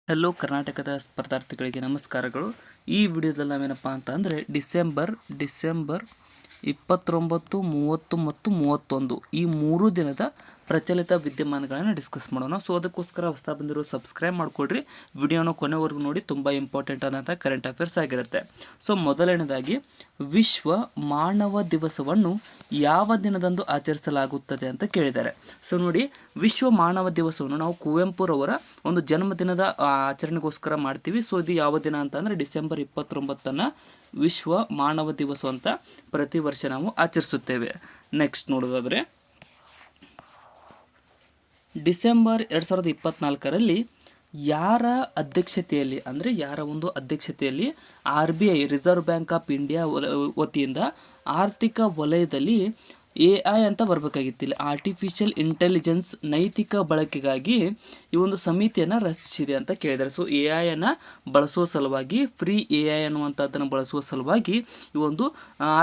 Hello ಕರ್ನಾಟಕದ ಸ್ಪರ್ಧಾರ್ಥಿಗಳಿಗೆ ನಮಸ್ಕಾರಗಳು. ಈ ವಿಡಿಯೋದಲ್ಲಿ ನಾವೇನಪ್ಪ ಅಂತ ಅಂದರೆ ಡಿಸೆಂಬರ್ 29, 30 ಮತ್ತು 31 ಈ 3 ದಿನದ ಪ್ರಚಲಿತ ವಿದ್ಯಮಾನಗಳನ್ನು ಡಿಸ್ಕಸ್ ಮಾಡೋಣ. ಸೊ ಅದಕ್ಕೋಸ್ಕರ ಹೊಸ ಬಂದಿರೋ ಸಬ್ಸ್ಕ್ರೈಬ್ ಮಾಡ್ಕೊಡ್ರಿ. ವಿಡಿಯೋನ ಕೊನೆವರೆಗೂ ನೋಡಿ, ತುಂಬ ಇಂಪಾರ್ಟೆಂಟ್ ಆದಂಥ ಕರೆಂಟ್ ಅಫೇರ್ಸ್ ಆಗಿರುತ್ತೆ. ಸೊ ಮೊದಲನೇದಾಗಿ, ವಿಶ್ವ ಮಾನವ ದಿವಸವನ್ನು ಯಾವ ದಿನದಂದು ಆಚರಿಸಲಾಗುತ್ತದೆ ಅಂತ ಕೇಳಿದ್ದಾರೆ. ಸೊ ನೋಡಿ, ವಿಶ್ವ ಮಾನವ ದಿವಸವನ್ನು ನಾವು ಕುವೆಂಪುರವರ ಒಂದು ಜನ್ಮದಿನದ ಆಚರಣೆಗೋಸ್ಕರ ಮಾಡ್ತೀವಿ. ಸೊ ಇದು ಯಾವ ದಿನ ಅಂತ ಅಂದರೆ ಡಿಸೆಂಬರ್ 29 ವಿಶ್ವ ಮಾನವ ದಿವಸ ಅಂತ ಪ್ರತಿ ವರ್ಷ ನಾವು ಆಚರಿಸುತ್ತೇವೆ. ನೆಕ್ಸ್ಟ್ ನೋಡೋದಾದರೆ, ಡಿಸೆಂಬರ್ 2024ರಲ್ಲಿ ಯಾರ ಅಧ್ಯಕ್ಷತೆಯಲ್ಲಿ ಅಂದರೆ ಯಾರ ಒಂದು ಅಧ್ಯಕ್ಷತೆಯಲ್ಲಿ RBI reserve bank of India ವತಿಯಿಂದ ಆರ್ಥಿಕ ವಲಯದಲ್ಲಿ AI ಅಂತ ಬರಬೇಕಾಗಿತ್ತು, ಆರ್ಟಿಫಿಷಿಯಲ್ ಇಂಟೆಲಿಜೆನ್ಸ್ ನೈತಿಕ ಬಳಕೆಗಾಗಿ ಈ ಒಂದು ಸಮಿತಿಯನ್ನು ರಚಿಸಿದೆ ಅಂತ ಕೇಳಿದ್ದಾರೆ. ಸೊ AI ಬಳಸುವ ಸಲುವಾಗಿ, ಫ್ರೀ AI ಅನ್ನುವಂಥದ್ದನ್ನು ಬಳಸುವ ಸಲುವಾಗಿ ಈ ಒಂದು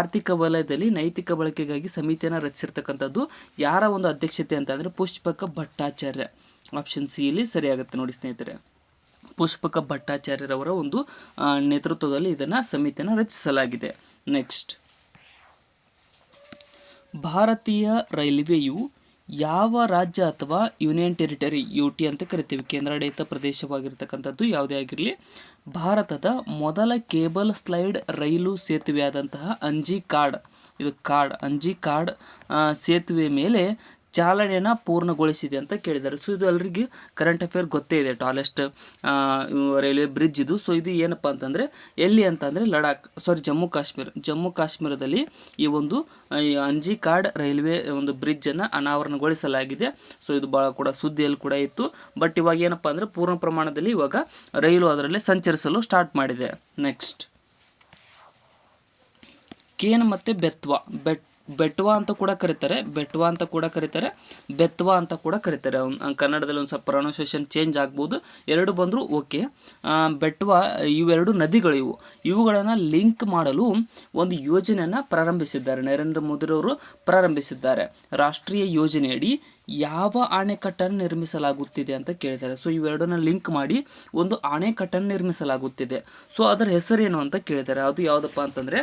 ಆರ್ಥಿಕ ವಲಯದಲ್ಲಿ ನೈತಿಕ ಬಳಕೆಗಾಗಿ ಸಮಿತಿಯನ್ನು ರಚಿಸಿರ್ತಕ್ಕಂಥದ್ದು ಯಾರ ಒಂದು ಅಧ್ಯಕ್ಷತೆ ಅಂತ ಅಂದರೆ ಪುಷ್ಪಕ ಭಟ್ಟಾಚಾರ್ಯ. ಆಪ್ಷನ್ ಸಿ ಇಲ್ಲಿ ಸರಿಯಾಗುತ್ತೆ ನೋಡಿ ಸ್ನೇಹಿತರೆ. ಪುಷ್ಪಕ ಭಟ್ಟಾಚಾರ್ಯರವರ ಒಂದು ನೇತೃತ್ವದಲ್ಲಿ ಇದನ್ನು ಸಮಿತಿಯನ್ನು ರಚಿಸಲಾಗಿದೆ. ನೆಕ್ಸ್ಟ್, ಭಾರತೀಯ ರೈಲ್ವೆಯು ಯಾವ ರಾಜ್ಯ ಅಥವಾ ಯೂನಿಯನ್ ಟೆರಿಟರಿ UT ಅಂತ ಕರಿತೀವಿ, ಕೇಂದ್ರಾಡಳಿತ ಪ್ರದೇಶವಾಗಿರ್ತಕ್ಕಂಥದ್ದು ಯಾವುದೇ ಆಗಿರಲಿ, ಭಾರತದ ಮೊದಲ ಕೇಬಲ್ ಸ್ಲೈಡ್ ರೈಲು ಸೇತುವೆಯಾದಂತಹ ಅಂಜಿಕಾಡ್ ಸೇತುವೆ ಮೇಲೆ ಚಾಲನೆಯನ್ನು ಪೂರ್ಣಗೊಳಿಸಿದೆ ಅಂತ ಕೇಳಿದ್ದಾರೆ. ಸೊ ಇದು ಎಲ್ಲರಿಗೂ ಕರೆಂಟ್ ಅಫೇರ್ ಗೊತ್ತೇ ಇದೆ, ಟಾಲೆಸ್ಟ್ ರೈಲ್ವೆ ಬ್ರಿಡ್ಜ್ ಇದು. ಸೊ ಇದು ಏನಪ್ಪ ಅಂತಂದರೆ ಎಲ್ಲಿ ಅಂತಂದರೆ ಜಮ್ಮು ಕಾಶ್ಮೀರದಲ್ಲಿ ಈ ಒಂದು ಅಂಜಿಕಾಡ್ ರೈಲ್ವೆ ಒಂದು ಬ್ರಿಡ್ಜನ್ನು ಅನಾವರಣಗೊಳಿಸಲಾಗಿದೆ. ಸೊ ಇದು ಭಾಳ ಕೂಡ ಸುದ್ದಿಯಲ್ಲಿ ಕೂಡ ಇತ್ತು. ಬಟ್ ಇವಾಗ ಏನಪ್ಪ ಅಂದರೆ ಪೂರ್ಣ ಪ್ರಮಾಣದಲ್ಲಿ ಇವಾಗ ರೈಲು ಅದರಲ್ಲಿ ಸಂಚರಿಸಲು ಸ್ಟಾರ್ಟ್ ಮಾಡಿದೆ. ನೆಕ್ಸ್ಟ್, ಕೇನ್ ಮತ್ತು ಬೆಟ್ವಾ ಅಂತ ಕೂಡ ಕರೀತಾರೆ, ಬೆತ್ವಾ ಅಂತ ಕೂಡ ಕರೀತಾರೆ. ಕನ್ನಡದಲ್ಲಿ ಒಂದು ಸ್ವಲ್ಪ ಪ್ರೊನೌನ್ಸಿಯೇಷನ್ ಚೇಂಜ್ ಆಗ್ಬೋದು, ಎರಡು ಬಂದರೂ ಓಕೆ. ಬೆಟ್ವಾ ಇವೆರಡು ನದಿಗಳು ಇವುಗಳನ್ನು ಲಿಂಕ್ ಮಾಡಲು ಒಂದು ಯೋಜನೆಯನ್ನು ಪ್ರಾರಂಭಿಸಿದ್ದಾರೆ, ನರೇಂದ್ರ ಮೋದಿರವರು ಪ್ರಾರಂಭಿಸಿದ್ದಾರೆ. ರಾಷ್ಟ್ರೀಯ ಯೋಜನೆಯಡಿ ಯಾವ ಅಣೆಕಟ್ಟನ್ನು ನಿರ್ಮಿಸಲಾಗುತ್ತಿದೆ ಅಂತ ಕೇಳಿದ್ದಾರೆ. ಸೊ ಇವೆರಡನ್ನ ಲಿಂಕ್ ಮಾಡಿ ಒಂದು ಅಣೆಕಟ್ಟನ್ನು ನಿರ್ಮಿಸಲಾಗುತ್ತಿದೆ. ಸೊ ಅದರ ಹೆಸರೇನು ಅಂತ ಕೇಳಿದ್ದಾರೆ. ಅದು ಯಾವುದಪ್ಪ ಅಂತಂದರೆ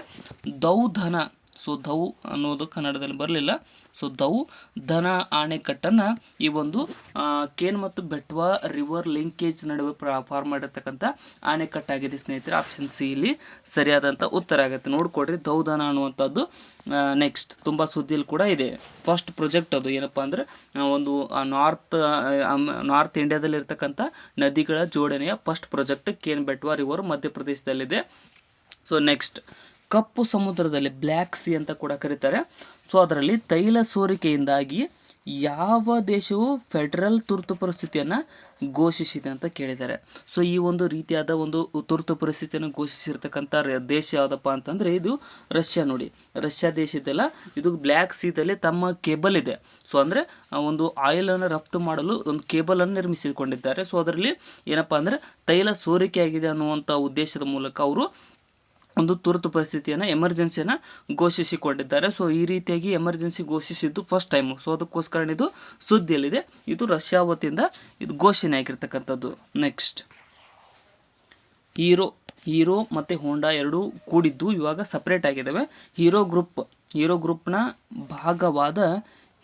ದೌಧನ. ಸೊ ದೌ ಅನ್ನೋದು ಕನ್ನಡದಲ್ಲಿ ಬರಲಿಲ್ಲ. ಸೊ ದೌಧನ ಅಣೆಕಟ್ಟನ್ನು ಈ ಒಂದು ಕೇನ್ ಮತ್ತು ಬೆಟ್ವಾ ರಿವರ್ ಲಿಂಕೇಜ್ ನಡುವೆ ಫಾರ್ಮ್ ಮಾಡಿರ್ತಕ್ಕಂಥ ಅಣೆಕಟ್ಟಾಗಿದೆ ಸ್ನೇಹಿತರೆ. ಆಪ್ಷನ್ ಸಿ ಇಲ್ಲಿ ಸರಿಯಾದಂಥ ಉತ್ತರ ಆಗುತ್ತೆ. ನೋಡ್ಕೊಡ್ರಿ, ದೌಧನ ಅನ್ನುವಂಥದ್ದು ನೆಕ್ಸ್ಟ್ ತುಂಬ ಸುದ್ದಿಯಲ್ಲಿ ಕೂಡ ಇದೆ. ಫಸ್ಟ್ ಪ್ರಾಜೆಕ್ಟ್ ಅದು ಏನಪ್ಪ ಅಂದರೆ ಒಂದು ನಾರ್ತ್ ಇಂಡಿಯಾದಲ್ಲಿ ಇರ್ತಕ್ಕಂಥ ನದಿಗಳ ಜೋಡಣೆಯ first project Ken Betwa river ಮಧ್ಯಪ್ರದೇಶದಲ್ಲಿದೆ. ಸೊ ನೆಕ್ಸ್ಟ್, ಕಪ್ಪು ಸಮುದ್ರದಲ್ಲಿ ಬ್ಲ್ಯಾಕ್ ಸಿ ಅಂತ ಕೂಡ ಕರೀತಾರೆ. ಸೊ ಅದರಲ್ಲಿ ತೈಲ ಸೋರಿಕೆಯಿಂದಾಗಿ ಯಾವ ದೇಶವು ಫೆಡರಲ್ ತುರ್ತು ಪರಿಸ್ಥಿತಿಯನ್ನು ಘೋಷಿಸಿದೆ ಅಂತ ಕೇಳಿದ್ದಾರೆ. ಸೊ ಈ ಒಂದು ರೀತಿಯಾದ ಒಂದು ತುರ್ತು ಪರಿಸ್ಥಿತಿಯನ್ನು ಘೋಷಿಸಿರ್ತಕ್ಕಂಥ ದೇಶ ಯಾವುದಪ್ಪ ಅಂತಂದರೆ ಇದು ರಷ್ಯಾ. ನೋಡಿ, ರಷ್ಯಾ ದೇಶದಲ್ಲ, ಇದು ಬ್ಲ್ಯಾಕ್ ಸೀದಲ್ಲಿ ತಮ್ಮ ಕೇಬಲ್ ಇದೆ. ಸೊ ಅಂದರೆ ಒಂದು ಆಯಿಲನ್ನು ರಫ್ತು ಮಾಡಲು ಒಂದು ಕೇಬಲನ್ನು ನಿರ್ಮಿಸಿಕೊಂಡಿದ್ದಾರೆ. ಸೊ ಅದರಲ್ಲಿ ಏನಪ್ಪ ಅಂದರೆ ತೈಲ ಸೋರಿಕೆಯಾಗಿದೆ ಅನ್ನುವಂಥ ಉದ್ದೇಶದ ಮೂಲಕ ಅವರು ಒಂದು ತುರ್ತು ಪರಿಸ್ಥಿತಿಯನ್ನು ಎಮರ್ಜೆನ್ಸಿಯನ್ನು ಘೋಷಿಸಿಕೊಂಡಿದ್ದಾರೆ. ಸೊ ಈ ರೀತಿಯಾಗಿ ಎಮರ್ಜೆನ್ಸಿ ಘೋಷಿಸಿದ್ದು ಫಸ್ಟ್ ಟೈಮು. ಸೊ ಅದಕ್ಕೋಸ್ಕರ ಇದು ಸುದ್ದಿಯಲ್ಲಿದೆ. ಇದು ರಷ್ಯಾ ವತಿಯಿಂದ ಇದು ಘೋಷಣೆ ಆಗಿರ್ತಕ್ಕಂಥದ್ದು. ನೆಕ್ಸ್ಟ್, ಹೀರೋ ಮತ್ತು ಹೋಂಡಾ ಎರಡೂ ಕೂಡಿದ್ದು ಇವಾಗ ಸಪ್ರೇಟ್ ಆಗಿದ್ದಾವೆ. ಹೀರೋ ಗ್ರೂಪ್ನ ಭಾಗವಾದ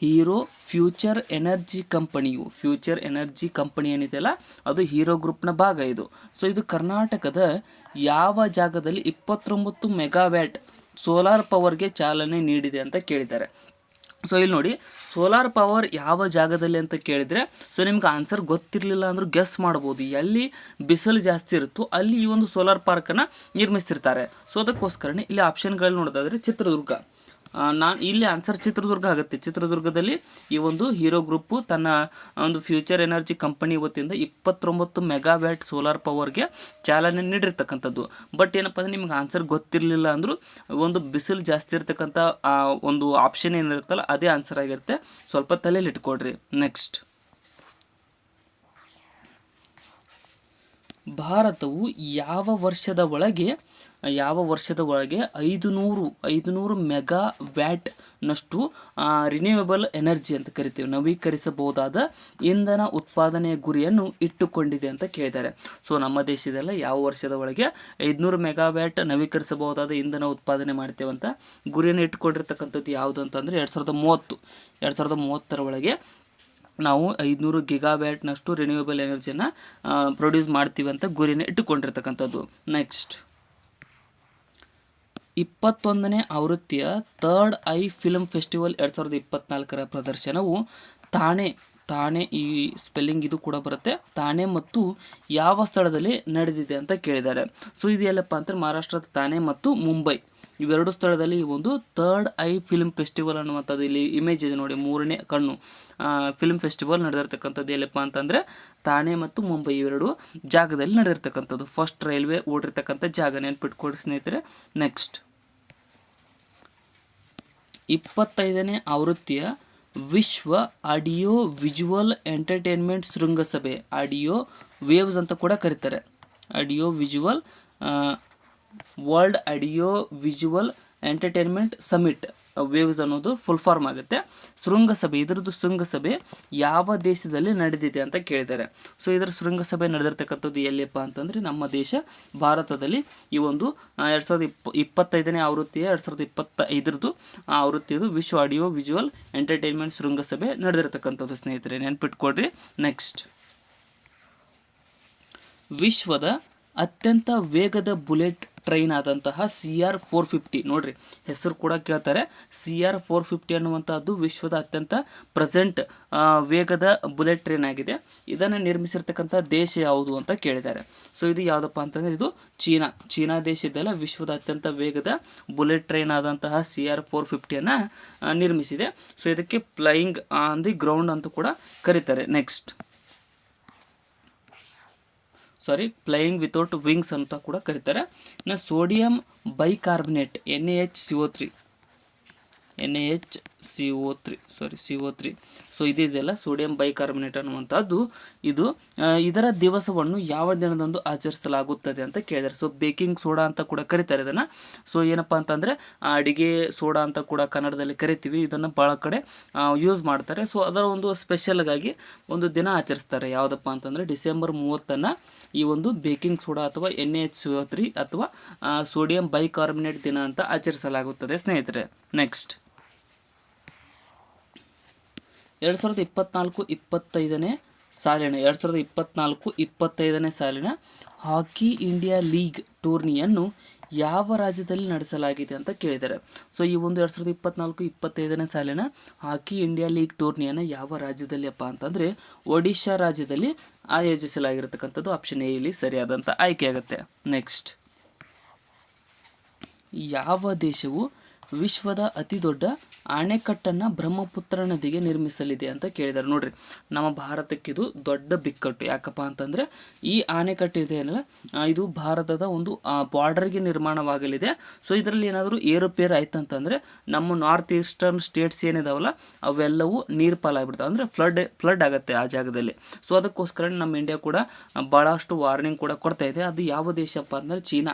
ಹೀರೋ ಫ್ಯೂಚರ್ ಎನರ್ಜಿ ಕಂಪನಿ ಏನಿದೆಯಲ್ಲ ಅದು ಹೀರೋ ಗ್ರೂಪ್ನ ಭಾಗ ಇದು. ಸೊ ಇದು ಕರ್ನಾಟಕದ ಯಾವ ಜಾಗದಲ್ಲಿ 29 ಮೆಗಾವ್ಯಾಟ್ ಸೋಲಾರ್ ಪವರ್ಗೆ ಚಾಲನೆ ನೀಡಿದೆ ಅಂತ ಕೇಳಿದ್ದಾರೆ. ಸೊ ಇಲ್ಲಿ ನೋಡಿ, ಸೋಲಾರ್ ಪವರ್ ಯಾವ ಜಾಗದಲ್ಲಿ ಅಂತ ಕೇಳಿದರೆ, ಸೊ ನಿಮ್ಗೆ ಆನ್ಸರ್ ಗೊತ್ತಿರಲಿಲ್ಲ ಅಂದರೂ ಗೆಸ್ ಮಾಡ್ಬೋದು. ಎಲ್ಲಿ ಬಿಸಿಲು ಜಾಸ್ತಿ ಇರುತ್ತೋ ಅಲ್ಲಿ ಈ ಒಂದು ಸೋಲಾರ್ ಪಾರ್ಕನ್ನು ನಿರ್ಮಿಸಿರ್ತಾರೆ. ಸೊ ಅದಕ್ಕೋಸ್ಕರನೇ ಇಲ್ಲಿ ಆಪ್ಷನ್ಗಳಲ್ಲಿ ನೋಡೋದಾದರೆ ಚಿತ್ರದುರ್ಗ, ಇಲ್ಲಿ ಆನ್ಸರ್ ಚಿತ್ರದುರ್ಗ ಆಗುತ್ತೆ. ಚಿತ್ರದುರ್ಗದಲ್ಲಿ ಈ ಒಂದು ಹೀರೋ ಗ್ರೂಪು ತನ್ನ ಒಂದು ಫ್ಯೂಚರ್ ಎನರ್ಜಿ ಕಂಪನಿ ವತಿಯಿಂದ 29 ಮೆಗಾವ್ಯಾಟ್ ಸೋಲಾರ್ ಪವರ್ಗೆ ಚಾಲನೆ ನೀಡಿರ್ತಕ್ಕಂಥದ್ದು. ಬಟ್ ಏನಪ್ಪ ಅಂದರೆ ನಿಮ್ಗೆ ಆನ್ಸರ್ ಗೊತ್ತಿರಲಿಲ್ಲ ಅಂದರೂ ಒಂದು ಬಿಸಿಲು ಜಾಸ್ತಿ ಇರ್ತಕ್ಕಂಥ ಒಂದು ಆಪ್ಷನ್ ಏನಿರುತ್ತಲ್ಲ ಅದೇ ಆನ್ಸರ್ ಆಗಿರುತ್ತೆ. ಸ್ವಲ್ಪ ತಲೆಯಲ್ಲಿ ಇಟ್ಕೊಡ್ರಿ. ನೆಕ್ಸ್ಟ್, ಭಾರತವು ಯಾವ ವರ್ಷದ ಒಳಗೆ 500 ಮೆಗಾ ವ್ಯಾಟ್ ನಷ್ಟು ರಿನ್ಯೂವೇಬಲ್ ಎನರ್ಜಿ ಅಂತ ಕರಿತೀವಿ, ನವೀಕರಿಸಬಹುದಾದ ಇಂಧನ ಉತ್ಪಾದನೆಯ ಗುರಿಯನ್ನು ಇಟ್ಟುಕೊಂಡಿದೆ ಅಂತ ಕೇಳಿದ್ದಾರೆ. ಸೊ ನಮ್ಮ ದೇಶದಲ್ಲ ಯಾವ ವರ್ಷದ ಒಳಗೆ 500 ಮೆಗಾವ್ಯಾಟ್ ನವೀಕರಿಸಬಹುದಾದ ಇಂಧನ ಉತ್ಪಾದನೆ ಮಾಡ್ತೇವೆ ಅಂತ ಗುರಿಯನ್ನು ಇಟ್ಟುಕೊಂಡಿರ್ತಕ್ಕಂಥದ್ದು ಯಾವುದು ಅಂತಂದರೆ 2030 ಒಳಗೆ ನಾವು 500 ಗಿಗಾವ್ಯಾಟ್ನಷ್ಟು ರಿನ್ಯೂವೇಬಲ್ ಎನರ್ಜಿಯನ್ನು ಪ್ರೊಡ್ಯೂಸ್ ಮಾಡ್ತೀವಿ ಅಂತ ಗುರಿನ ಇಟ್ಟುಕೊಂಡಿರ್ತಕ್ಕಂಥದ್ದು. ನೆಕ್ಸ್ಟ್ 21ನೇ ಆವೃತ್ತಿಯ ಥರ್ಡ್ ಐ ಫಿಲ್ಮ್ ಫೆಸ್ಟಿವಲ್ 2024 ಪ್ರದರ್ಶನವು ತಾಣೆ ಈ ಸ್ಪೆಲ್ಲಿಂಗ್ ಇದು ಕೂಡ ಬರುತ್ತೆ, ತಾಣೆ ಮತ್ತು ಯಾವ ಸ್ಥಳದಲ್ಲಿ ನಡೆದಿದೆ ಅಂತ ಕೇಳಿದ್ದಾರೆ. ಸೊ ಇದು ಎಲ್ಲಪ್ಪ ಅಂದರೆ ಮಹಾರಾಷ್ಟ್ರದ ತಾಣೆ ಮತ್ತು ಮುಂಬೈ ಇವೆರಡು ಸ್ಥಳದಲ್ಲಿ ಈ ಒಂದು ಥರ್ಡ್ ಐ ಫಿಲ್ಮ್ ಫೆಸ್ಟಿವಲ್ ಅನ್ನುವಂಥದ್ದು, ಇಲ್ಲಿ ಇಮೇಜ್ ಇದೆ ನೋಡಿ, 3ನೇ ಕಣ್ಣು ಫಿಲ್ಮ್ ಫೆಸ್ಟಿವಲ್ ನಡೆದಿರ್ತಕ್ಕಂಥದ್ದು ಎಲ್ಲಪ್ಪ ಅಂತಂದರೆ ತಾಣೆ ಮತ್ತು ಮುಂಬೈ ಇವೆರಡು ಜಾಗದಲ್ಲಿ ನಡೆದಿರ್ತಕ್ಕಂಥದ್ದು. ಫಸ್ಟ್ ರೈಲ್ವೆ ಓಡಿರ್ತಕ್ಕಂಥ ಜಾಗ, ನೆನ್ಪಿಟ್ಕೊಡ್ರಿ ಸ್ನೇಹಿತರೆ. ನೆಕ್ಸ್ಟ್ 25ನೇ ಆವೃತ್ತಿಯ ವಿಶ್ವ ಆಡಿಯೋ ವಿಜುವಲ್ ಎಂಟರ್ಟೈನ್ಮೆಂಟ್ ಶೃಂಗಸಭೆ, ಆಡಿಯೋ ವೇವ್ಸ್ ಅಂತ ಕೂಡ ಕರೀತಾರೆ, audio visual world audio visual entertainment summit waves ಅನ್ನೋದು ಫುಲ್ ಫಾರ್ಮ್ ಆಗುತ್ತೆ. ಶೃಂಗಸಭೆ ಯಾವ ದೇಶದಲ್ಲಿ ನಡೆದಿದೆ ಅಂತ ಕೇಳಿದ್ದಾರೆ. ಸೊ ಇದರ ಶೃಂಗಸಭೆ ನಡೆದಿರ್ತಕ್ಕಂಥದ್ದು ಎಲ್ಲಿಪ್ಪ ಅಂತಂದರೆ ನಮ್ಮ ದೇಶ ಭಾರತದಲ್ಲಿ. ಈ ಒಂದು 2025ನೇ ಆವೃತ್ತಿಯ 2025 ಆವೃತ್ತಿಯದು ವಿಶ್ವ ಆಡಿಯೋ ವಿಜುವಲ್ ಎಂಟರ್ಟೈನ್ಮೆಂಟ್ ಶೃಂಗಸಭೆ ನಡೆದಿರ್ತಕ್ಕಂಥದ್ದು ಸ್ನೇಹಿತರೆ, ನೆನ್ಪಿಟ್ಕೊಡ್ರಿ. ನೆಕ್ಸ್ಟ್ ವಿಶ್ವದ ಅತ್ಯಂತ ವೇಗದ ಬುಲೆಟ್ ಟ್ರೈನ್ ಆದಂತಹ CR450 ನೋಡ್ರಿ, ಹೆಸರು ಕೂಡ ಕೇಳ್ತಾರೆ. CR450 ಅನ್ನುವಂಥದ್ದು ವಿಶ್ವದ ಅತ್ಯಂತ ಪ್ರೆಸೆಂಟ್ ವೇಗದ ಬುಲೆಟ್ ಟ್ರೈನ್ ಆಗಿದೆ. ಇದನ್ನು ನಿರ್ಮಿಸಿರ್ತಕ್ಕಂಥ ದೇಶ ಯಾವುದು ಅಂತ ಕೇಳಿದ್ದಾರೆ. ಸೊ ಇದು ಯಾವುದಪ್ಪ ಅಂತಂದರೆ ಇದು ಚೀನಾ ದೇಶದಲ್ಲ ವಿಶ್ವದ ಅತ್ಯಂತ ವೇಗದ ಬುಲೆಟ್ ಟ್ರೈನ್ ಆದಂತಹ CR450 ನಿರ್ಮಿಸಿದೆ. ಸೊ ಇದಕ್ಕೆ ಫ್ಲೈಯಿಂಗ್ ಆನ್ ದಿ ಗ್ರೌಂಡ್ ಅಂತ ಕೂಡ ಕರೀತಾರೆ. ನೆಕ್ಸ್ಟ್ ಫ್ಲೈಯಿಂಗ್ ವಿತೌಟ್ ವಿಂಗ್ಸ್ ಅಂತ ಕೂಡ ಕರೀತಾರೆ. ಇನ್ನು ಸೋಡಿಯಂ ಬೈಕಾರ್ಬನೇಟ್ NaCO3 ಸೊ ಇದೆಯಲ್ಲ ಸೋಡಿಯಂ ಬೈಕಾರ್ಬನೇಟ್ ಅನ್ನುವಂಥದ್ದು ಇದರ ದಿವಸವನ್ನು ಯಾವ ದಿನದಂದು ಆಚರಿಸಲಾಗುತ್ತದೆ ಅಂತ ಕೇಳಿದ್ದಾರೆ. ಸೊ ಬೇಕಿಂಗ್ ಸೋಡಾ ಅಂತ ಕೂಡ ಕರೀತಾರೆ ಇದನ್ನು. ಸೊ ಏನಪ್ಪ ಅಂತಂದರೆ ಅಡಿಗೆ ಸೋಡಾ ಅಂತ ಕೂಡ ಕನ್ನಡದಲ್ಲಿ ಕರಿತೀವಿ, ಇದನ್ನು ಭಾಳ ಕಡೆ ಯೂಸ್ ಮಾಡ್ತಾರೆ. ಸೊ ಅದರ ಒಂದು ಸ್ಪೆಷಲ್ಗಾಗಿ ಒಂದು ದಿನ ಆಚರಿಸ್ತಾರೆ, ಯಾವುದಪ್ಪ ಅಂತಂದರೆ ಡಿಸೆಂಬರ್ 30 ಈ ಒಂದು ಬೇಕಿಂಗ್ ಸೋಡಾ ಅಥವಾ NaCO3 ಅಥವಾ ಸೋಡಿಯಂ ಬೈಕಾರ್ಬನೇಟ್ ದಿನ ಅಂತ ಆಚರಿಸಲಾಗುತ್ತದೆ ಸ್ನೇಹಿತರೆ. ನೆಕ್ಸ್ಟ್ 2024-25ನೇ ಸಾಲಿನ ಹಾಕಿ ಇಂಡಿಯಾ ಲೀಗ್ ಟೂರ್ನಿಯನ್ನು ಯಾವ ರಾಜ್ಯದಲ್ಲಿ ನಡೆಸಲಾಗಿದೆ ಅಂತ ಕೇಳಿದ್ದಾರೆ. ಸೊ ಈ ಒಂದು 2024-25ನೇ ಸಾಲಿನ ಹಾಕಿ ಇಂಡಿಯಾ ಲೀಗ್ ಟೂರ್ನಿಯನ್ನು ಯಾವ ರಾಜ್ಯದಲ್ಲಿ ಅಪ್ಪ ಅಂತಂದರೆ ಒಡಿಶಾ ರಾಜ್ಯದಲ್ಲಿ ಆಯೋಜಿಸಲಾಗಿರತಕ್ಕಂಥದ್ದು. ಆಪ್ಷನ್ ಎ ಇಲ್ಲಿ ಸರಿಯಾದಂಥ ಆಯ್ಕೆ ಆಗುತ್ತೆ. ನೆಕ್ಸ್ಟ್ ಯಾವ ದೇಶವು ವಿಶ್ವದ ಅತಿ ದೊಡ್ಡ ಅಣೆಕಟ್ಟನ್ನು ಬ್ರಹ್ಮಪುತ್ರ ನದಿಗೆ ನಿರ್ಮಿಸಲಿದೆ ಅಂತ ಕೇಳಿದ್ದಾರೆ. ನೋಡ್ರಿ, ನಮ್ಮ ಭಾರತಕ್ಕಿದು ದೊಡ್ಡ ಬಿಕ್ಕಟ್ಟು. ಯಾಕಪ್ಪ ಅಂತಂದರೆ ಈ ಅಣೆಕಟ್ಟು ಇದೆಯಲ್ಲ ಇದು ಭಾರತದ ಒಂದು ಬಾರ್ಡರ್ಗೆ ನಿರ್ಮಾಣವಾಗಲಿದೆ. ಸೊ ಇದರಲ್ಲಿ ಏನಾದರೂ ಏರುಪೇರು ಆಯ್ತಂತಂದರೆ ನಮ್ಮ ನಾರ್ತ್ ಈಸ್ಟರ್ನ್ ಸ್ಟೇಟ್ಸ್ ಏನಿದಾವಲ್ಲ ಅವೆಲ್ಲವೂ ನೀರು ಪಾಲಾಗ್ಬಿಡ್ತಾವೆ, ಅಂದರೆ ಫ್ಲಡ್ ಆಗುತ್ತೆ ಆ ಜಾಗದಲ್ಲಿ. ಸೊ ಅದಕ್ಕೋಸ್ಕರ ನಮ್ಮ ಇಂಡಿಯಾ ಕೂಡ ಭಾಳಷ್ಟು ವಾರ್ನಿಂಗ್ ಕೂಡ ಕೊಡ್ತಾ ಇದೆ. ಅದು ಯಾವ ದೇಶಪ್ಪ ಅಂದರೆ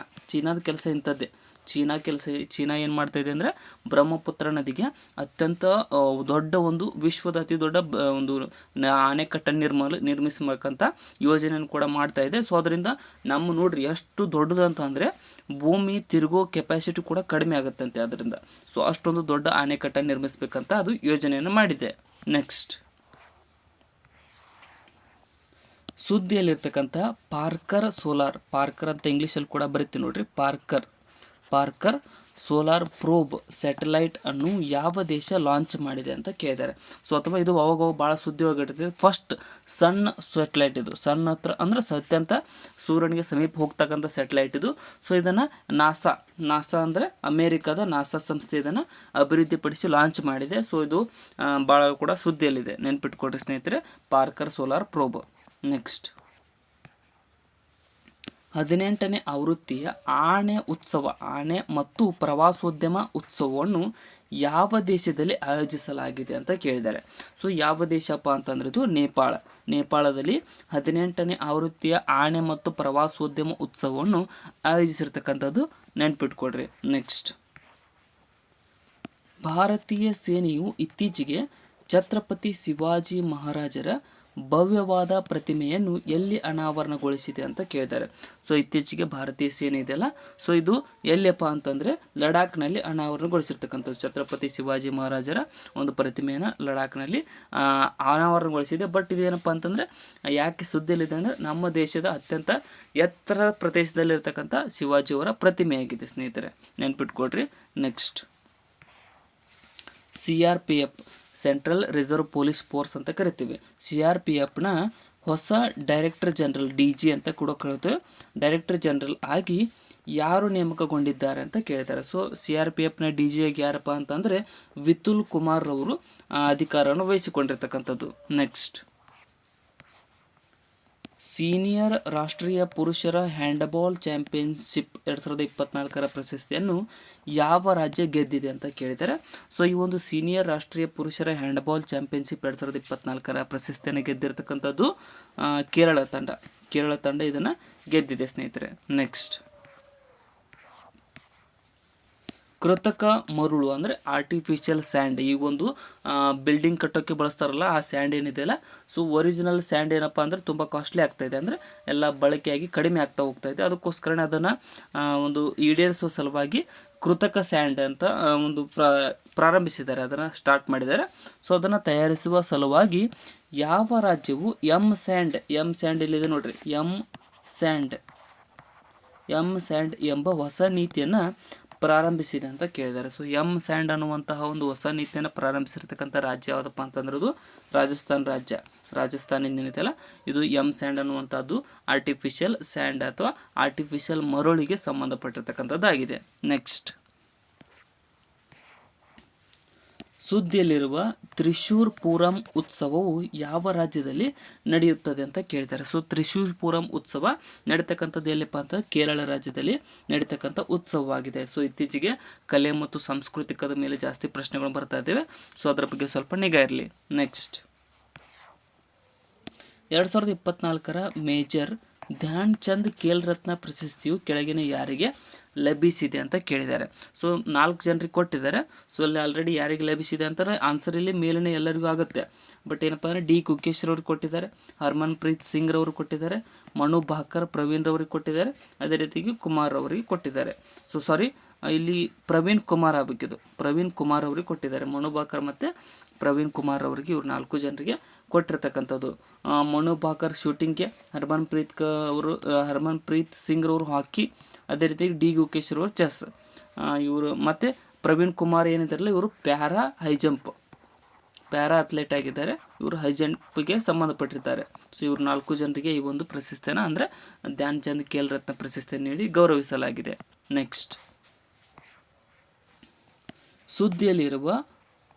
ಚೀನಾದ ಕೆಲಸ ಇಂಥದ್ದೇ. ಚೀನಾ ಏನು ಮಾಡ್ತಾ ಇದೆ ಅಂದರೆ ಬ್ರಹ್ಮಪುತ್ರ ನದಿಗೆ ಅತ್ಯಂತ ದೊಡ್ಡ ಒಂದು ವಿಶ್ವದ ಅತಿ ದೊಡ್ಡ ಒಂದು ಅಣೆಕಟ್ಟನ್ನು ನಿರ್ಮಿಸಬೇಕಂತ ಯೋಜನೆಯನ್ನು ಕೂಡ ಮಾಡ್ತಾ ಇದೆ. ಸೊ ಅದರಿಂದ ನಮ್ಮ ನೋಡ್ರಿ ಎಷ್ಟು ದೊಡ್ಡದು ಅಂತ ಅಂದರೆ ಭೂಮಿ ತಿರುಗೋ ಕೆಪಾಸಿಟಿ ಕೂಡ ಕಡಿಮೆ ಆಗುತ್ತಂತೆ ಅದರಿಂದ. ಸೊ ಅಷ್ಟೊಂದು ದೊಡ್ಡ ಅಣೆಕಟ್ಟನ್ನು ನಿರ್ಮಿಸಬೇಕಂತ ಅದು ಯೋಜನೆಯನ್ನು ಮಾಡಿದೆ. ನೆಕ್ಸ್ಟ್ ಸುದ್ದಿಯಲ್ಲಿರ್ತಕ್ಕಂಥ ಪಾರ್ಕರ್ ಅಂತ ಇಂಗ್ಲೀಷಲ್ಲಿ ಕೂಡ ಬರೀತೀವಿ ನೋಡ್ರಿ, ಪಾರ್ಕರ್ ಸೋಲಾರ್ ಪ್ರೋಬ್ ಸ್ಯಾಟಲೈಟ್ ಅನ್ನು ಯಾವ ದೇಶ ಲಾಂಚ್ ಮಾಡಿದೆ ಅಂತ ಕೇಳಿದ್ದಾರೆ. ಸೊ ಅಥವಾ ಇದು ಅವಾಗ ಭಾಳ ಸುದ್ದಿ ಒಳಗಟ್ಟಿದೆ. ಫಸ್ಟ್ ಸಣ್ಣ ಸ್ಯಾಟಲೈಟ್ ಇದು, ಸಣ್ಣ ಹತ್ರ ಅಂದರೆ ಅತ್ಯಂತ ಸೂರ್ಯನಿಗೆ ಸಮೀಪ ಹೋಗ್ತಕ್ಕಂಥ ಸ್ಯಾಟಲೈಟ್ ಇದು. ಸೊ ಇದನ್ನು ನಾಸಾ ಅಂದರೆ ಅಮೇರಿಕಾದ ನಾಸಾ ಸಂಸ್ಥೆ ಇದನ್ನು ಅಭಿವೃದ್ಧಿಪಡಿಸಿ ಲಾಂಚ್ ಮಾಡಿದೆ. ಸೊ ಇದು ಭಾಳ ಕೂಡ ಸುದ್ದಿಯಲ್ಲಿದೆ, ನೆನ್ಪಿಟ್ಕೊಡ್ರಿ ಸ್ನೇಹಿತರೆ, ಪಾರ್ಕರ್ ಸೋಲಾರ್ ಪ್ರೋಬ್. ನೆಕ್ಸ್ಟ್ 18ನೇ ಆವೃತ್ತಿಯ ಆಣೆ ಮತ್ತು ಪ್ರವಾಸೋದ್ಯಮ ಉತ್ಸವವನ್ನು ಯಾವ ದೇಶದಲ್ಲಿ ಆಯೋಜಿಸಲಾಗಿದೆ ಅಂತ ಕೇಳಿದ್ದಾರೆ. ಸೊ ಯಾವ ದೇಶಪ್ಪ ಅಂತಂದ್ರೆ ಇದು ನೇಪಾಳದಲ್ಲಿ 18ನೇ ಆವೃತ್ತಿಯ ಆಣೆ ಮತ್ತು ಪ್ರವಾಸೋದ್ಯಮ ಉತ್ಸವವನ್ನು ಆಯೋಜಿಸಿರ್ತಕ್ಕಂಥದ್ದು ನೆನ್ಪಿಟ್ಕೊಡ್ರಿ. ನೆಕ್ಸ್ಟ್, ಭಾರತೀಯ ಸೇನೆಯು ಇತ್ತೀಚೆಗೆ ಛತ್ರಪತಿ ಶಿವಾಜಿ ಮಹಾರಾಜರ ಭವ್ಯವಾದ ಪ್ರತಿಮೆಯನ್ನು ಎಲ್ಲಿ ಅನಾವರಣಗೊಳಿಸಿದೆ ಅಂತ ಕೇಳಿದ್ದಾರೆ. ಸೊ ಇತ್ತೀಚೆಗೆ ಭಾರತೀಯ ಸೇನೆ ಇದೆಯಲ್ಲ, ಸೊ ಇದು ಎಲ್ಲಿಯಪ್ಪ ಅಂತಂದರೆ ಲಡಾಖ್ನಲ್ಲಿ ಅನಾವರಣಗೊಳಿಸಿರ್ತಕ್ಕಂಥದ್ದು. ಛತ್ರಪತಿ ಶಿವಾಜಿ ಮಹಾರಾಜರ ಒಂದು ಪ್ರತಿಮೆಯನ್ನು ಲಡಾಖ್ನಲ್ಲಿ ಅನಾವರಣಗೊಳಿಸಿದೆ. ಬಟ್ ಇದೇನಪ್ಪ ಅಂತಂದರೆ ಯಾಕೆ ಸುದ್ದಿಯಲ್ಲಿದೆ ಅಂದರೆ ನಮ್ಮ ದೇಶದ ಅತ್ಯಂತ ಎತ್ತರ ಪ್ರದೇಶದಲ್ಲಿರ್ತಕ್ಕಂಥ ಶಿವಾಜಿಯವರ ಪ್ರತಿಮೆಯಾಗಿದೆ ಸ್ನೇಹಿತರೆ, ನೆನ್ಪಿಟ್ಕೊಡ್ರಿ. Next, CRPF central reserve police force ಅಂತ ಕರಿತೀವಿ. CRPFನ ಹೊಸ ಡೈರೆಕ್ಟರ್ ಜನರಲ್ DG ಅಂತ ಕೂಡ ಕರೀತೇವೆ. ಡೈರೆಕ್ಟರ್ ಜನರಲ್ ಆಗಿ ಯಾರು ನೇಮಕಗೊಂಡಿದ್ದಾರೆ ಅಂತ ಕೇಳ್ತಾರೆ. ಸೊ CRPFನ DG ಆಗಿ ಯಾರಪ್ಪ ಅಂತಂದರೆ ವಿತುಲ್ ಕುಮಾರ್ ಅವರು ಅಧಿಕಾರವನ್ನು ವಹಿಸಿಕೊಂಡಿರ್ತಕ್ಕಂಥದ್ದು. ನೆಕ್ಸ್ಟ್, ಸೀನಿಯರ್ ರಾಷ್ಟ್ರೀಯ ಪುರುಷರ ಹ್ಯಾಂಡ್ಬಾಲ್ ಚಾಂಪಿಯನ್ಶಿಪ್ 2024ರ ಪ್ರಶಸ್ತಿಯನ್ನು ಯಾವ ರಾಜ್ಯ ಗೆದ್ದಿದೆ ಅಂತ ಕೇಳಿದ್ದಾರೆ. ಸೊ ಈ ಒಂದು ಸೀನಿಯರ್ ರಾಷ್ಟ್ರೀಯ ಪುರುಷರ ಹ್ಯಾಂಡ್ಬಾಲ್ ಚಾಂಪಿಯನ್ಶಿಪ್ 2024ರ ಪ್ರಶಸ್ತಿಯನ್ನು ಗೆದ್ದಿರ್ತಕ್ಕಂಥದ್ದು ಕೇರಳ ತಂಡ ಇದನ್ನು ಗೆದ್ದಿದೆ ಸ್ನೇಹಿತರೆ. ನೆಕ್ಸ್ಟ್, ಕೃತಕ ಮರುಳು ಅಂದರೆ ಆರ್ಟಿಫಿಷಿಯಲ್ ಸ್ಯಾಂಡ್, ಈ ಒಂದು ಬಿಲ್ಡಿಂಗ್ ಕಟ್ಟೋಕ್ಕೆ ಬಳಸ್ತಾರಲ್ಲ ಆ ಸ್ಯಾಂಡ್ ಏನಿದೆಯಲ್ಲ, ಸೊ ಒರಿಜಿನಲ್ ಸ್ಯಾಂಡ್ ಏನಪ್ಪ ಅಂದರೆ ತುಂಬ ಕಾಸ್ಟ್ಲಿ ಆಗ್ತಾ ಇದೆ, ಅಂದರೆ ಎಲ್ಲ ಬಳಕೆಯಾಗಿ ಕಡಿಮೆ ಆಗ್ತಾ ಹೋಗ್ತಾ ಇದೆ. ಅದಕ್ಕೋಸ್ಕರನೇ ಅದನ್ನು ಒಂದು ಈಡೇರಿಸುವ ಸಲುವಾಗಿ ಕೃತಕ ಸ್ಯಾಂಡ್ ಅಂತ ಒಂದು ಪ್ರಾರಂಭಿಸಿದ್ದಾರೆ, ಅದನ್ನು ಸ್ಟಾರ್ಟ್ ಮಾಡಿದ್ದಾರೆ. ಸೊ ಅದನ್ನು ತಯಾರಿಸುವ ಸಲುವಾಗಿ ಯಾವ ರಾಜ್ಯವು ಎಮ್ ಸ್ಯಾಂಡ್ ಇಲ್ಲಿದೆ ನೋಡ್ರಿ, ಎಮ್ ಸ್ಯಾಂಡ್ ಎಂಬ ಹೊಸ ನೀತಿಯನ್ನು ಪ್ರಾರಂಭಿಸಿದೆ ಅಂತ ಕೇಳಿದ್ದಾರೆ. ಸೊ ಎಮ್ ಸ್ಯಾಂಡ್ ಅನ್ನುವಂತಹ ಒಂದು ಹೊಸ ನೀತಿಯನ್ನು ಪ್ರಾರಂಭಿಸಿರ್ತಕ್ಕಂಥ ರಾಜ್ಯ ಯಾವುದಪ್ಪ ಅಂತಂದ್ರೆ ಅದು ರಾಜಸ್ಥಾನ ಏನಿದೆಯಲ್ಲ, ಇದು ಎಮ್ ಸ್ಯಾಂಡ್ ಅನ್ನುವಂಥದ್ದು ಆರ್ಟಿಫಿಷಿಯಲ್ ಸ್ಯಾಂಡ್ ಅಥವಾ ಆರ್ಟಿಫಿಷಿಯಲ್ ಮರಳಿಗೆ ಸಂಬಂಧಪಟ್ಟಿರ್ತಕ್ಕಂಥದ್ದಾಗಿದೆ. ನೆಕ್ಸ್ಟ್, ಸುದ್ದಿಯಲ್ಲಿರುವ ತ್ರಿಶೂರ್ ಪೂರಂ ಉತ್ಸವವು ಯಾವ ರಾಜ್ಯದಲ್ಲಿ ನಡೆಯುತ್ತದೆ ಅಂತ ಕೇಳ್ತಾರೆ. ಸೊ ತ್ರಿಶೂರ್ ಪೂರಂ ಉತ್ಸವ ನಡೀತಕ್ಕಂಥದ್ದು ಎಲ್ಲಿಪ್ಪ ಅಂತ ಕೇರಳ ರಾಜ್ಯದಲ್ಲಿ ನಡೀತಕ್ಕಂಥ ಉತ್ಸವವಾಗಿದೆ. ಸೊ ಇತ್ತೀಚೆಗೆ ಕಲೆ ಮತ್ತು ಸಾಂಸ್ಕೃತಿಕದ ಮೇಲೆ ಜಾಸ್ತಿ ಪ್ರಶ್ನೆಗಳು ಬರ್ತಾ ಇದ್ದೇವೆ, ಸೊ ಅದರ ಬಗ್ಗೆ ಸ್ವಲ್ಪ ನಿಗಾ ಇರಲಿ. ನೆಕ್ಸ್ಟ್, 2024ರ ಮೇಜರ್ ಧ್ಯಾನ್ ಚಂದ್ ಖೇಲ್ ರತ್ನ ಪ್ರಶಸ್ತಿಯು ಕೆಳಗಿನ ಯಾರಿಗೆ ಲಭಿಸಿದೆ ಅಂತ ಕೇಳಿದ್ದಾರೆ. ಸೊ 4 ಜನರಿಗೆ ಕೊಟ್ಟಿದ್ದಾರೆ. ಸೊ ಅಲ್ಲಿ ಆಲ್ರೆಡಿ ಯಾರಿಗೆ ಲಭಿಸಿದೆ ಅಂತಾರೆ ಆನ್ಸರ್ ಇಲ್ಲಿ ಮೇಲಿನ ಎಲ್ಲರಿಗೂ ಆಗುತ್ತೆ. ಬಟ್ ಏನಪ್ಪ ಅಂದರೆ ಡಿ ಕುಕೇಶ್ ರವ್ರಿಗೆ ಕೊಟ್ಟಿದ್ದಾರೆ, ಹರ್ಮನ್ ಪ್ರೀತ್ ಸಿಂಗ್ ರವರು ಕೊಟ್ಟಿದ್ದಾರೆ, ಮನು ಭಾಕರ್ ಪ್ರವೀಣ್ ರವ್ರಿಗೆ ಕೊಟ್ಟಿದ್ದಾರೆ, ಅದೇ ರೀತಿಯಾಗಿ ಕುಮಾರ್ ಅವರಿಗೆ ಕೊಟ್ಟಿದ್ದಾರೆ. ಸೊ ಇಲ್ಲಿ ಪ್ರವೀಣ್ ಕುಮಾರ್ ಆಗಬೇಕಿದು, ಪ್ರವೀಣ್ ಕುಮಾರ್ ಅವರಿಗೆ ಕೊಟ್ಟಿದ್ದಾರೆ. ಮನು ಭಾಕರ್ ಮತ್ತು ಪ್ರವೀಣ್ ಕುಮಾರ್ ಅವರಿಗೆ, ಇವ್ರು 4 ಜನರಿಗೆ ಕೊಟ್ಟಿರ್ತಕ್ಕಂಥದ್ದು. ಮನು ಭಾಕರ್ ಶೂಟಿಂಗ್ಗೆ, ಹರ್ಮನ್ ಪ್ರೀತ್ ಸಿಂಗ್ ರವರು ಹಾಕಿ, ಅದೇ ರೀತಿಯಾಗಿ ಡಿ ಗುಕೇಶ್ ರವರು ಚೆಸ್, ಇವರು ಮತ್ತು ಪ್ರವೀಣ್ ಕುಮಾರ್ ಏನಿದ್ದಾರಲ್ಲ ಇವರು ಪ್ಯಾರಾ ಅಥ್ಲೆಟ್ ಆಗಿದ್ದಾರೆ, ಇವರು ಹೈ ಜಂಪ್ಗೆ ಸಂಬಂಧಪಟ್ಟಿರ್ತಾರೆ. ಸೊ ಇವರು 4 ಜನರಿಗೆ ಈ ಒಂದು ಪ್ರಶಸ್ತಿಯನ್ನು ಅಂದರೆ ಧ್ಯಾನ್ ಚಂದ್ ಖೇಲ್ ರತ್ನ ಪ್ರಶಸ್ತಿಯನ್ನು ನೀಡಿ ಗೌರವಿಸಲಾಗಿದೆ. ನೆಕ್ಸ್ಟ್, ಸುದ್ದಿಯಲ್ಲಿರುವ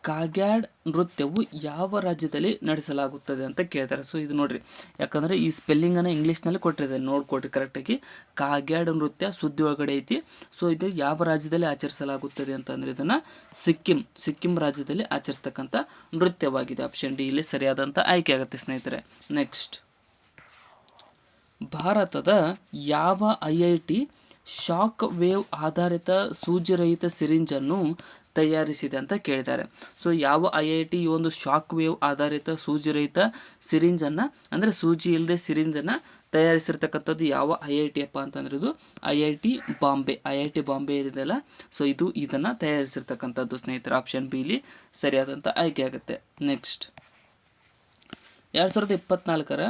ಕಾಗ್ಯಾಡ್ ನೃತ್ಯವು ಯಾವ ರಾಜ್ಯದಲ್ಲಿ ನಡೆಸಲಾಗುತ್ತದೆ ಅಂತ ಕೇಳ್ತಾರೆ. ಸೊ ಇದು ನೋಡ್ರಿ, ಯಾಕಂದರೆ ಈ ಸ್ಪೆಲ್ಲಿಂಗನ್ನು ಇಂಗ್ಲೀಷ್ನಲ್ಲಿ ಕೊಟ್ಟಿದ್ದಾರೆ, ನೋಡ್ಕೊಡ್ರಿ ಕರೆಕ್ಟಾಗಿ. ಕಾಗ್ಯಾಡ್ ನೃತ್ಯ ಸುದ್ದಿ ಒಳಗಡೆ ಐತಿ. ಸೊ ಇದು ಯಾವ ರಾಜ್ಯದಲ್ಲಿ ಆಚರಿಸಲಾಗುತ್ತದೆ ಅಂತಂದರೆ ಇದನ್ನು ಸಿಕ್ಕಿಂ ರಾಜ್ಯದಲ್ಲಿ ಆಚರಿಸ್ತಕ್ಕಂಥ ನೃತ್ಯವಾಗಿದೆ. ಆಪ್ಷನ್ ಡಿ ಇಲ್ಲಿ ಸರಿಯಾದಂಥ ಆಯ್ಕೆ ಆಗುತ್ತೆ ಸ್ನೇಹಿತರೆ. ನೆಕ್ಸ್ಟ್, ಭಾರತದ ಯಾವ IIT ಶಾಕ್ ವೇವ್ ಆಧಾರಿತ ಸೂಜಿರಹಿತ ಸಿರಿಂಜನ್ನು ತಯಾರಿಸಿದೆ ಅಂತ ಕೇಳಿದ್ದಾರೆ. ಸೊ ಯಾವ IIT ಈ ಒಂದು ಶಾಕ್ ವೇವ್ ಆಧಾರಿತ ಸೂಜಿರಹಿತ ಸಿರಿಂಜನ್ನು ಅಂದರೆ ಸೂಜಿ ಇಲ್ಲದೆ ಸಿರಿಂಜನ್ನು ತಯಾರಿಸಿರ್ತಕ್ಕಂಥದ್ದು ಯಾವ IIT ಅಪ್ಪ ಅಂತಂದ್ರೆ ಇದು IIT ಬಾಂಬೆ ಇದೆಯಲ್ಲ, ಸೊ ಇದನ್ನು ತಯಾರಿಸಿರ್ತಕ್ಕಂಥದ್ದು ಸ್ನೇಹಿತರೆ. ಆಪ್ಷನ್ ಬಿ ಇಲ್ಲಿ ಸರಿಯಾದಂಥ ಆಯ್ಕೆ ಆಗುತ್ತೆ. ನೆಕ್ಸ್ಟ್, 2024ರ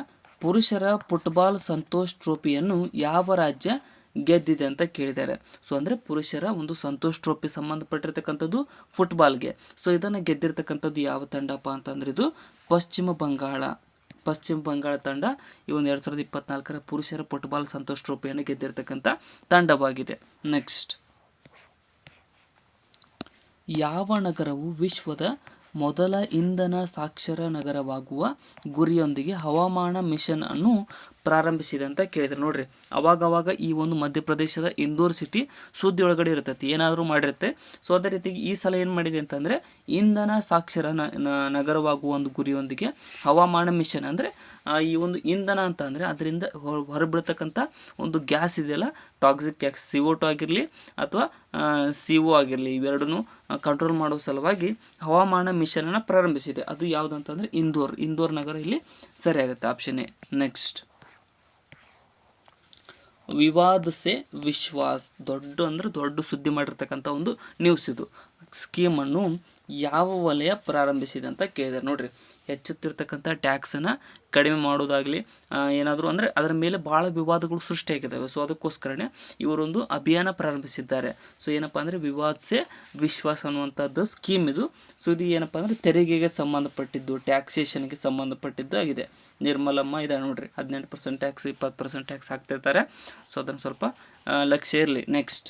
ಪುರುಷರ ಫುಟ್ಬಾಲ್ ಸಂತೋಷ್ ಟ್ರೋಫಿಯನ್ನು ಯಾವ ರಾಜ್ಯ ಗೆದ್ದಿದೆ ಅಂತ ಕೇಳಿದ್ದಾರೆ. ಸೊ ಅಂದರೆ ಪುರುಷರ ಒಂದು ಸಂತೋಷ್ ಟ್ರೋಫಿ ಸಂಬಂಧಪಟ್ಟಿರ್ತಕ್ಕಂಥದ್ದು ಫುಟ್ಬಾಲ್ಗೆ. ಸೊ ಇದನ್ನು ಗೆದ್ದಿರ್ತಕ್ಕಂಥದ್ದು ಯಾವ ತಂಡಪ್ಪ ಅಂತಂದ್ರೆ ಇದು ಪಶ್ಚಿಮ ಬಂಗಾಳ ತಂಡ ಈ ಒಂದು 2024ರ ಪುರುಷರ ಫುಟ್ಬಾಲ್ ಸಂತೋಷ್ ಟ್ರೋಫಿಯನ್ನು ಗೆದ್ದಿರ್ತಕ್ಕಂಥ ತಂಡವಾಗಿದೆ. ನೆಕ್ಸ್ಟ್, ಯಾವ ನಗರವು ವಿಶ್ವದ ಮೊದಲ ಇಂಧನ ಸಾಕ್ಷರ ನಗರವಾಗುವ ಗುರಿಯೊಂದಿಗೆ ಹವಾಮಾನ ಮಿಷನ್ ಅನ್ನು ಪ್ರಾರಂಭಿಸಿದೆ ಅಂತ ಕೇಳಿದ್ರೆ ನೋಡ್ರಿ. ಅವಾಗವಾಗ ಈ ಒಂದು ಮಧ್ಯಪ್ರದೇಶದ ಇಂದೋರ್ ಸಿಟಿ ಸುದ್ದಿ ಒಳಗಡೆ ಇರ್ತೈತಿ, ಏನಾದರೂ ಮಾಡಿರುತ್ತೆ. ಸೊ ಅದೇ ರೀತಿಯಾಗಿ ಈ ಸಲ ಏನು ಮಾಡಿದೆ ಅಂತಂದರೆ ಇಂಧನ ಸಾಕ್ಷರ ನಗರವಾಗುವ ಒಂದು ಗುರಿಯೊಂದಿಗೆ ಹವಾಮಾನ ಮಿಷನ್ ಅಂದರೆ ಈ ಒಂದು ಇಂಧನ ಅಂತ ಅಂದರೆ ಅದರಿಂದ ಹೊರಬೀಳ್ತಕ್ಕಂಥ ಒಂದು ಗ್ಯಾಸ್ ಇದೆಯಲ್ಲ, ಟಾಕ್ಸಿಕ್ ಗ್ಯಾಸ್ CO2 ಆಗಿರಲಿ ಅಥವಾ CO ಆಗಿರಲಿ, ಇವೆರಡನ್ನೂ ಕಂಟ್ರೋಲ್ ಮಾಡುವ ಸಲುವಾಗಿ ಹವಾಮಾನ ಮಿಷನನ್ನು ಪ್ರಾರಂಭಿಸಿದೆ. ಅದು ಯಾವುದಂತಂದರೆ ಇಂದೋರ್ ನಗರ ಇಲ್ಲಿ ಸರಿಯಾಗುತ್ತೆ, ಆಪ್ಷನ್ ಎ. ನೆಕ್ಸ್ಟ್, ವಿವಾದ್ ಸೆ ವಿಶ್ವಾಸ್, ದೊಡ್ಡ ಸುದ್ದಿ ಮಾಡಿರ್ತಕ್ಕಂಥ ಒಂದು ನ್ಯೂಸ್ ಇದು. ಸ್ಕೀಮನ್ನು ಯಾವ ವಲಯ ಪ್ರಾರಂಭಿಸಿದೆ ಅಂತ ಕೇಳಿದ್ದಾರೆ ನೋಡ್ರಿ. ಹೆಚ್ಚುತ್ತಿರ್ತಕ್ಕಂಥ ಟ್ಯಾಕ್ಸನ್ನು ಕಡಿಮೆ ಮಾಡೋದಾಗಲಿ ಏನಾದರೂ ಅಂದರೆ ಅದರ ಮೇಲೆ ಭಾಳ ವಿವಾದಗಳು ಸೃಷ್ಟಿಯಾಗಿದ್ದಾವೆ. ಸೊ ಅದಕ್ಕೋಸ್ಕರನೇ ಇವರೊಂದು ಅಭಿಯಾನ ಪ್ರಾರಂಭಿಸಿದ್ದಾರೆ. ಸೊ ಏನಪ್ಪ ಅಂದರೆ ವಿವಾದ್ ಸೆ ವಿಶ್ವಾಸ್ ಅನ್ನುವಂಥದ್ದು ಸ್ಕೀಮ್ ಇದು. ಸೊ ಇದು ಏನಪ್ಪ ಅಂದರೆ ತೆರಿಗೆಗೆ ಸಂಬಂಧಪಟ್ಟಿದ್ದು, ಟ್ಯಾಕ್ಸೇಷನ್ಗೆ ಸಂಬಂಧಪಟ್ಟಿದ್ದು ಆಗಿದೆ. ನಿರ್ಮಲಮ್ಮ ಇದೆ ನೋಡ್ರಿ, 18% ಟ್ಯಾಕ್ಸ್ 20% ಟ್ಯಾಕ್ಸ್ ಹಾಕ್ತಿರ್ತಾರೆ. ಸೊ ಅದನ್ನು ಸ್ವಲ್ಪ ಲಕ್ಷ್ಯ ಇರಲಿ. ನೆಕ್ಸ್ಟ್,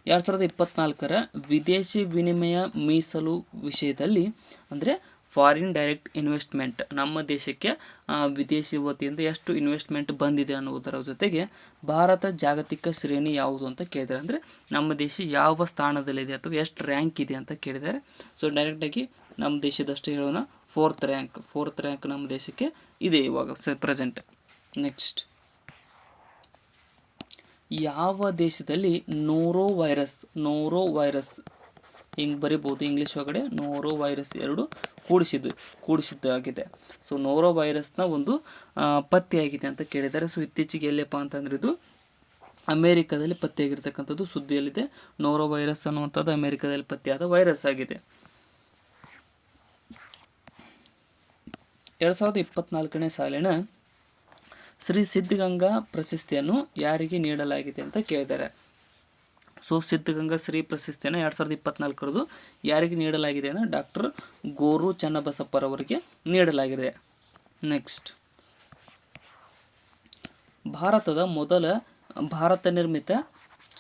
2024ರ ವಿದೇಶಿ ವಿನಿಮಯ ಮೀಸಲು ವಿಷಯದಲ್ಲಿ ಅಂದರೆ ಫಾರಿನ್ ಡೈರೆಕ್ಟ್ ಇನ್ವೆಸ್ಟ್ಮೆಂಟ್, ನಮ್ಮ ದೇಶಕ್ಕೆ ವಿದೇಶಿ ವತಿಯಿಂದ ಎಷ್ಟು ಇನ್ವೆಸ್ಟ್ಮೆಂಟ್ ಬಂದಿದೆ ಅನ್ನುವುದರ ಜೊತೆಗೆ ಭಾರತ ಜಾಗತಿಕ ಶ್ರೇಣಿ ಯಾವುದು ಅಂತ ಕೇಳಿದ್ದಾರೆ. ಅಂದರೆ ನಮ್ಮ ದೇಶ ಯಾವ ಸ್ಥಾನದಲ್ಲಿದೆ ಅಥವಾ ಎಷ್ಟು ರ್ಯಾಂಕ್ ಇದೆ ಅಂತ ಕೇಳಿದ್ದಾರೆ. ಸೊ ಡೈರೆಕ್ಟಾಗಿ ನಮ್ಮ ದೇಶದಷ್ಟು ಹೇಳೋಣ, 4th ರ್ಯಾಂಕ್ ನಮ್ಮ ದೇಶಕ್ಕೆ ಇದೆ ಇವಾಗ ಪ್ರೆಸೆಂಟ್. ನೆಕ್ಸ್ಟ್, ಯಾವ ದೇಶದಲ್ಲಿ ನೋರೋ ವೈರಸ್ ಹಿಂಗೆ ಬರಿಬೋದು ಇಂಗ್ಲೀಷ್ ಒಳಗಡೆ, ನೋರೋ ವೈರಸ್ ಎರಡು ಕೂಡಿಸಿದ್ದಾಗಿದೆ. ಸೊ ನೋರೋ ವೈರಸ್ನ ಒಂದು ಪತ್ತೆಯಾಗಿದೆ ಅಂತ ಕೇಳಿದ್ದಾರೆ. ಸೊ ಇತ್ತೀಚೆಗೆ ಎಲ್ಲಪ್ಪ ಅಂತಂದ್ರೆ ಇದು ಅಮೇರಿಕಾದಲ್ಲಿ ಪತ್ತೆಯಾಗಿರ್ತಕ್ಕಂಥದ್ದು ಸುದ್ದಿಯಲ್ಲಿದೆ. ನೋರೋ ವೈರಸ್ ಅನ್ನುವಂಥದ್ದು ಅಮೇರಿಕಾದಲ್ಲಿ ಪತ್ತೆಯಾದ ವೈರಸ್ ಆಗಿದೆ. 2024ನೇ ಸಾಲಿನ ಶ್ರೀ ಸಿದ್ಧಗಂಗಾ ಪ್ರಶಸ್ತಿಯನ್ನು ಯಾರಿಗೆ ನೀಡಲಾಗಿದೆ ಅಂತ ಕೇಳಿದ್ದಾರೆ. ಸೊ ಸಿದ್ಧಗಂಗಾ ಶ್ರೀ ಪ್ರಶಸ್ತಿಯನ್ನು 2024ರದು ಯಾರಿಗೆ ನೀಡಲಾಗಿದೆ ಅಂದರೆ ಡಾಕ್ಟರ್ ಗೋರು ಚನ್ನಬಸಪ್ಪರವರಿಗೆ ನೀಡಲಾಗಿದೆ. ನೆಕ್ಸ್ಟ್, ಭಾರತದ ಮೊದಲ ಭಾರತ ನಿರ್ಮಿತ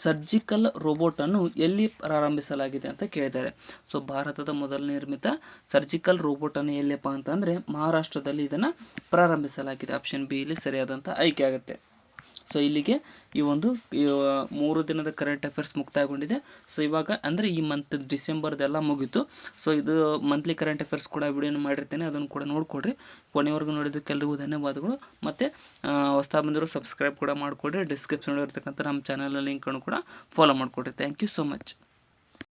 ಸರ್ಜಿಕಲ್ ರೋಬೋಟನ್ನು ಎಲ್ಲಿ ಪ್ರಾರಂಭಿಸಲಾಗಿದೆ ಅಂತ ಕೇಳಿದ್ದಾರೆ. ಸೊ ಭಾರತದ ಮೊದಲ ನಿರ್ಮಿತ ಸರ್ಜಿಕಲ್ ರೋಬೋಟನ್ನು ಎಲ್ಲಿಯಪ್ಪ ಅಂತಂದರೆ ಮಹಾರಾಷ್ಟ್ರದಲ್ಲಿ ಇದನ್ನು ಪ್ರಾರಂಭಿಸಲಾಗಿದೆ. ಆಪ್ಷನ್ ಬಿ ಇಲ್ಲಿ ಸರಿಯಾದಂಥ ಆಯ್ಕೆ ಆಗುತ್ತೆ. ಸೊ ಇಲ್ಲಿಗೆ ಈ ಒಂದು 3 ದಿನದ ಕರೆಂಟ್ ಅಫೇರ್ಸ್ ಮುಕ್ತಾಯಗೊಂಡಿದೆ. ಸೊ ಇವಾಗ ಅಂದರೆ ಈ ಮಂತ್ ಡಿಸೆಂಬರ್ದೆಲ್ಲ ಮುಗೀತು. ಸೊ ಇದು ಮಂತ್ಲಿ ಕರೆಂಟ್ ಅಫೇರ್ಸ್ ಕೂಡ ವಿಡಿಯೋನ ಮಾಡಿರ್ತೇನೆ, ಅದನ್ನು ಕೂಡ ನೋಡಿಕೊಡ್ರಿ. ಕೊನೆವರೆಗೂ ನೋಡಿದ್ದಕ್ಕೆ ಎಲ್ರಿಗೂ ಧನ್ಯವಾದಗಳು. ಮತ್ತು ಹೊಸದಾಗಿ ಬಂದಿರೋ ಸಬ್ಸ್ಕ್ರೈಬ್ ಕೂಡ ಮಾಡಿಕೊಡ್ರಿ. ಡಿಸ್ಕ್ರಿಪ್ಷನ್ ಇರ್ತಕ್ಕಂಥ ನಮ್ಮ ಚಾನಲ್ ಲಿಂಕನ್ನು ಕೂಡ ಫಾಲೋ ಮಾಡಿಕೊಡ್ರಿ. Thank you so much.